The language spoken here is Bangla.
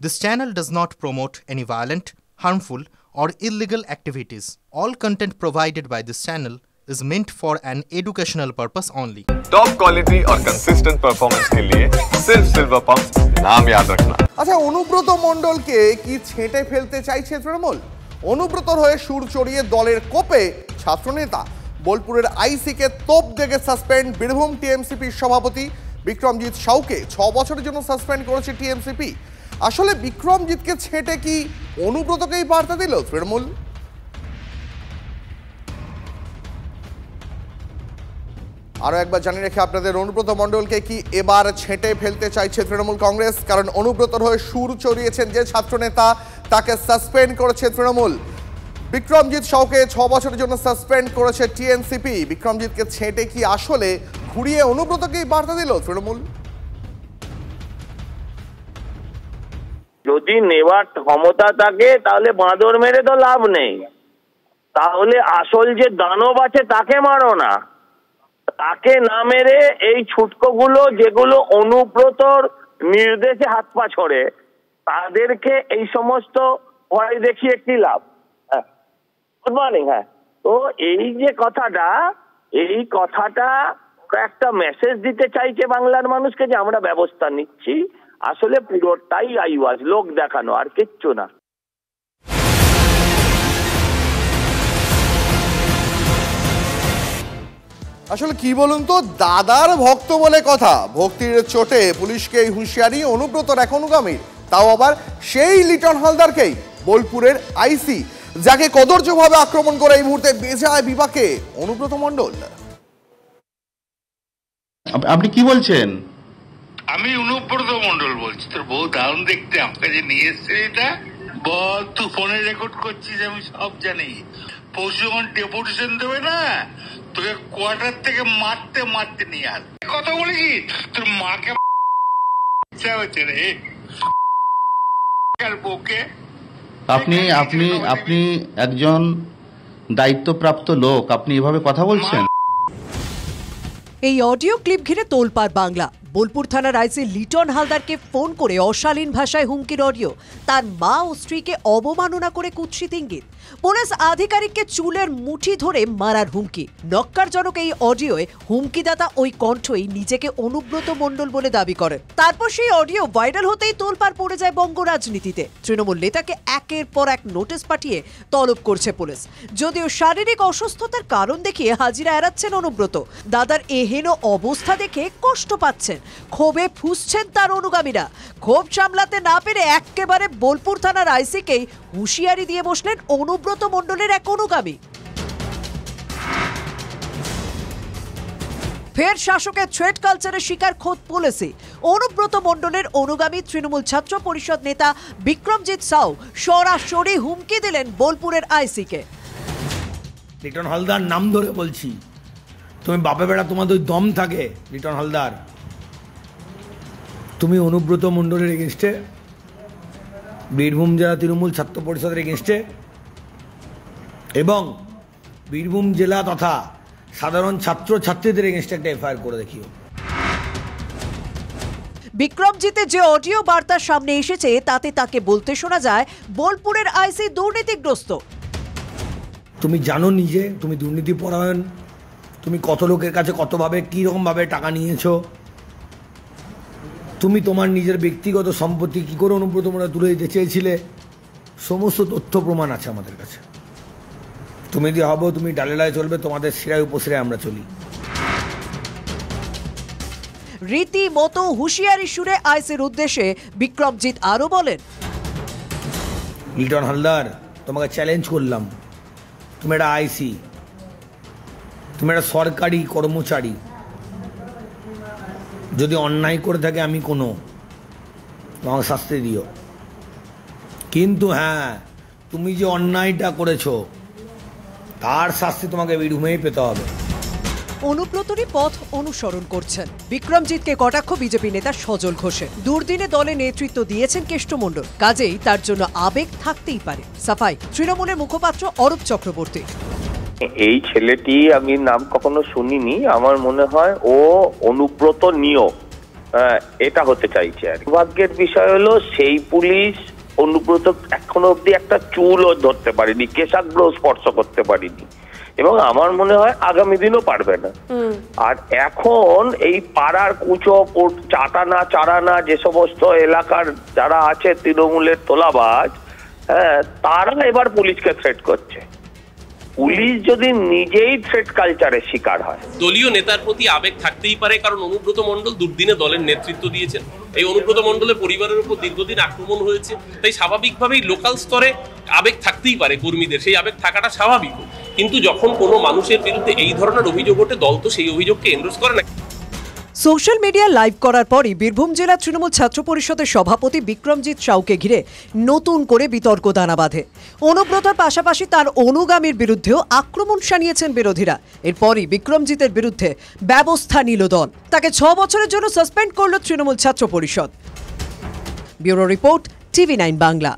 This channel does not promote any violent, harmful, or illegal activities. All content provided by this channel is meant for an educational purpose only. Top quality और कंसिस्टेंट परफॉर्मेंस के लिए सिर्फ सिल्वर पंप नाम याद रखना। আচ্ছা, অনুব্রত মণ্ডলকে কি ছেঁটে ফেলতে চাইছে তৃণমূল? অনুব্রতর হয়ে সুর চড়িয়ে দলের কোপে ছাত্রনেতা বোলপুরের আইসিকে তোপ দেখে সাসপেন্ড বীরভূম টিএমসিপির সভাপতি বিক্রমজিৎ সাউকে 6 বছরের জন্য সাসপেন্ড করেছে টিএমসিপি। আসলে বিক্রমজিৎকে ছেঁটে কি অনুব্রতকেই বার্তা দিল তৃণমূল? আরো একবার জানিয়ে রেখে আপনাদের, অনুব্রত মণ্ডলকে কি এবার ছেঁটে ফেলতে চাইছে তৃণমূল কংগ্রেস? কারণ অনুব্রতর হয়ে সুর চড়িয়েছেন যে ছাত্রনেতা, তাকে সাসপেন্ড করেছে তৃণমূল। বিক্রমজিৎ সাউকে 6 বছরের জন্য সাসপেন্ড করেছে টিএমসিপি। বিক্রমজিৎকে ছেঁটে কি আসলে ঘুরিয়ে অনুব্রতকেই বার্তা দিল তৃণমূল? যদি নেওয়ার ক্ষমতা থাকে তাহলে বাঁদর মেরে তো লাভ নেই, তাহলে আসল যে দানব আছে তাকে মারো না, তাকে না মেরে এই ছুটকোগুলো যেগুলো অনুব্রতর নির্দেশে হাত পা ছড়ে তাদেরকে এই সমস্ত ভয় দেখিয়ে কি লাভ? Good morning. হ্যাঁ, তো এই যে কথাটা, এই কথাটা একটা মেসেজ দিতে চাইছে বাংলার মানুষকে যে আমরা ব্যবস্থা নিচ্ছি। আসলে পুরোটাই আইওয়াজ, লোক দেখানো, আর কিচ্ছু না। আসলে কি বলুন তো, দাদার ভক্ত বলে কথা, ভক্তির চোটে পুলিশকে এই হুঁশিয়ারি অনুব্রতর এক অনুগামীর, তাও আবার সেই লিটন হালদারকেই, বোলপুরের আইসি, যাকে কদর্যভাবে আক্রমণ করে এই মুহূর্তে বেজায় বিপাকে অনুব্রত মণ্ডল। আপনি কি বলছেন? আমি অনুব্রত মণ্ডল বলছি। তোর বউ দারুণ দেখতে, আমাকে যে নিয়ে এসছে এটা বল। তুই ফোনে রেকর্ড করছিস, আমি সব জানি। পরশু যখন ডেপুটেশন দেবে না, তোকে কোয়ার্টার থেকে মারতে মারতে নিয়ে আস। কথা বলেছি তোর মাকে ইচ্ছা হচ্ছে রে বউকে। আপনি আপনি আপনি একজন দায়িত্বপ্রাপ্ত লোক, আপনি এভাবে কথা বলছেন? এই অডিও ক্লিপ ঘিরে তোলপাড় বাংলা। বোলপুর থানার আইসি লিটন হালদারকে ফোন করে অশালীন ভাষায় হুমকির অডিও, তার মা ও স্ত্রীকে অবমাননা করে কুৎসিত ইঙ্গিত, পুলিশ আধিকারিককে চুলের মুঠি ধরে মারার হুমকি। নক্কারজনক এই অডিওয় হুমকিদাতা ওই কণ্ঠই নিজেকে অনুব্রত মণ্ডল বলে দাবি করেন। তারপর সেই অডিও ভাইরাল হতেই তোলপাড় পড়ে যায় বঙ্গ রাজনীতিতে। তৃণমূল নেতাকে একের পর এক নোটিশ পাঠিয়ে তলব করছে পুলিশ। যদিও শারীরিক অসুস্থতার কারণ দেখিয়ে হাজিরা এড়াচ্ছেন অনুব্রত। দাদার এহেন অবস্থা দেখে কষ্ট পাচ্ছেন, ক্ষোভে ফুঁসছেন তার অনুগামীরা। ক্ষোভ সামলাতে না পেরে একেবারে বোলপুর থানার আইসিকেই হুঁশিয়ারি দিয়ে বসলেন অনুব্রত মণ্ডলের এক অনুগামী। ফের শাসকের থ্রেট কালচারের শিকার খোদ পুলিশে। অনুব্রত মণ্ডলের অনুগামী তৃণমূল ছাত্র পরিষদ নেতা বিক্রমজিৎ সাউ সরাসরি হুমকি দিলেন বোলপুরের আইসিকে। লিটন হালদার নাম ধরে বলছি, তুমি বাপে বেড়া, তোমাদের ওই দম থাকে লিটন হালদার, তুমি অনুব্রত মণ্ডলের এগেনস্টে, বীরভূম জেলা তৃণমূল ছাত্র পরিষদের এগেনস্টে এবং বীরভূম জেলা তথা সাধারণ ছাত্র ছাত্রীদের এগেনস্টে একটা এফআইআর করে দেখিও। বিক্রমজিতের যে অডিও বার্তা সামনে এসেছে তাতে তাকে বলতে শোনা যায় বোলপুরের আইসি দুর্নীতিগ্রস্ত। তুমি জানো নিজে, তুমি দুর্নীতি পরায়ণ, তুমি কত লোকের কাছে কতভাবে কীরকমভাবে টাকা নিয়েছো, তুমি তোমার নিজের ব্যক্তিগত সম্পত্তি কী করে অনুব্রত মণ্ডল তুলে দিতে চেয়েছিলে, সমস্ত তথ্য প্রমাণ আছে আমাদের কাছে। তুমি যদি ভাবো তুমি ডালেলায় চলবে, তোমাদের শিরায় উপশিরায় আমরা চলি। রীতিমতো হুঁশিয়ারি সুরে আইসির উদ্দেশ্যে বিক্রমজিৎ আরো বলেন, লিটন হালদার, তোমাকে চ্যালেঞ্জ করলাম, তুমি একটা আইসি, তুমি একটা সরকারি কর্মচারী, যদি অন্যায় করে থাকে আমি কোনো, তোমাকে শাস্তি দিও, কিন্তু হ্যাঁ তুমি যে অন্যায়টা করেছো তার শাস্তি তোমাকে বীরভূমেই পেতে হবে। অনুব্রতরই পথ অনুসরণ করছেন বিক্রমজিৎকে কটাক্ষ বিজেপি নেতা সজল ঘোষের। দুর্দিনে দলে নেতৃত্ব দিয়েছেন কেষ্ট মণ্ডল, কাজেই তার জন্য আবেগ থাকতেই পারে। সাফাই তৃণমূলের মুখপাত্র অরূপ চক্রবর্তী। এই ছেলেটি আমি নাম কখনো শুনিনি, আমার মনে হয় ও অনুব্রত নিয়োগ এটা হতে চাইছে আর ভাগ্যের বিষয় হলো সেই পুলিশ অনুব্রত এখনো অব্দি একটা চুলও ধরতে পারেনি, কেশাগ্র স্পর্শ করতে পারেনি, এবং আমার মনে হয় আগামী দিনও পারবে না। আর এখন এই পাড়ার কুচো চারানা যে সমস্ত এলাকার যারা আছে তৃণমূলের তোলাবাজ, তারা এবার পুলিশকে থ্রেট করছে। পুলিশ যদি নিজেই থ্রেট কালচারের শিকার হয়, দলীয় নেতার প্রতি আবেগ থাকতেই পারে, কারণ অনুব্রত মণ্ডল দুর্দিনে দলের নেতৃত্ব দিয়েছেন। এই অনুব্রত মণ্ডলের পরিবারের উপর দীর্ঘদিন আক্রমণ হয়েছে, তাই স্বাভাবিকভাবেই লোকাল স্তরে আবেগ থাকতেই পারে কর্মীদের, সেই আবেগ থাকাটা স্বাভাবিক। কিন্তু যখন কোনো মানুষের বিরুদ্ধে এই ধরনের অভিযোগ ওঠে, দল তো সেই অভিযোগকে এন্ডোর্স করে না। সোশ্যাল মিডিয়া লাইভ করার পরই বীরভূম জেলা তৃণমূল ছাত্র পরিষদের সভাপতি বিক্রমজিৎ সাউকে ঘিরে নতুন করে বিতর্ক দানা বাঁধে। অনুব্রতর পাশাপাশি তার অনুগামীর বিরুদ্ধেও আক্রমণ শানিয়েছেন বিরোধীরা। এরপরই বিক্রমজিতের বিরুদ্ধে ব্যবস্থা নিল দল, তাকে 6 বছরের জন্য সাসপেন্ড করল তৃণমূল ছাত্র পরিষদ। Bureau report, TV9 Bangla.